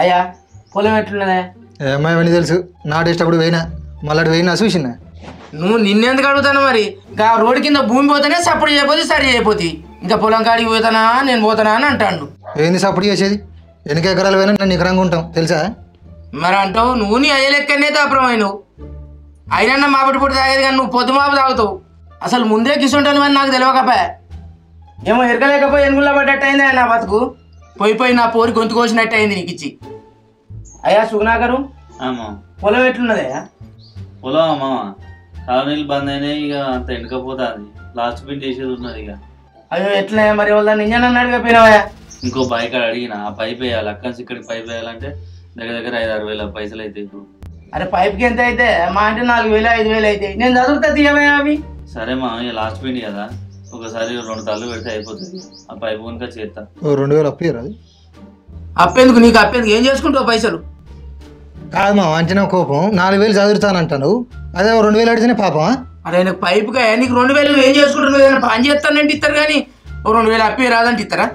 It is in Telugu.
అయ్యా పొలం ఎట్లున్నదే? ఏమైనా తెలుసు నాటేటప్పుడు పోయినా మళ్ళీ పోయినా చూసినా. నువ్వు నిన్నెందుకు అడుగుతాను మరి? ఇంకా రోడ్డు కింద భూమి పోతేనే సపోర్ట్ చేయకపోతే సరి చేయకపోతే ఇంకా పొలం కాడికి పోతానా నేను పోతానా అని అంటాడు. ఏంది సపోర్ట్ చేసేది? 8 ఎకరాలు పోయినా నేను నికరంగా ఉంటాం తెలుసా? మరి అంటావు నువ్వు నీ అయ్యే లెక్కనే తాపరమైనవు. అయినా మాపటి పొడి తాగేది కానీ నువ్వు పొద్దు మాపు తాగుతావు. అసలు ముందే కిసుంటాను అని నాకు తెలియకపోయా. ఏమో ఎరగలేకపోయి ఎనుగుల్లో పడ్డట్టు అయింది నా బతుకు. పోయి నా పోరి గొంతు కోసినట్టు అయింది నీకు ఇచ్చి. అయ్యా సుగుణాకరు పొలం ఎట్లున్నదయ్యా? పొలం అమ్మా కాలనీలు బంద్ అయినాయి, ఇక అంత ఎండకపోతుంది. లాస్ట్ పిన్ చేసేది ఉన్నది ఇక. అయ్యో ఎట్లా మరి వాళ్ళని ఇంజన్ అన్న అడిగిపోయినావా? ఇంకో బైక్ అడిగిన ఆ పైప్ వేయాలి. అక్కడి నుంచి ఇక్కడికి పైప్ వేయాలంటే దగ్గర 5-6 వేల పైసలు అయితే ఇప్పుడు. అరే పైప్కి ఎంత అయితే మా అంటే 4,000-5,000 అయితే నేను చదువుతా తీయమయ్యా అవి. సరే మా ఇక లాస్ట్ పిన్ కదా, ఒకసారి 2 తల్లు పెడితే అయిపోతుంది. ఆ పైపు కనుక చేస్తా. 2,000 అప్పియరా? అప్పేందుకు నీకు అప్పేందుకు ఏం చేసుకుంటావు పైసలు? కాదు మా అంచనా కోపం 4,000 చదువుతానంటాను, అదే 2,000 అడితేనే పాపం. అరే నాకు పైపుగా నీకు 2,000 ఏం చేసుకుంటావు? ఏదైనా పని చేస్తానంటే ఇస్తారు కానీ 2,000 అప్పి రాదంటే ఇస్తారా?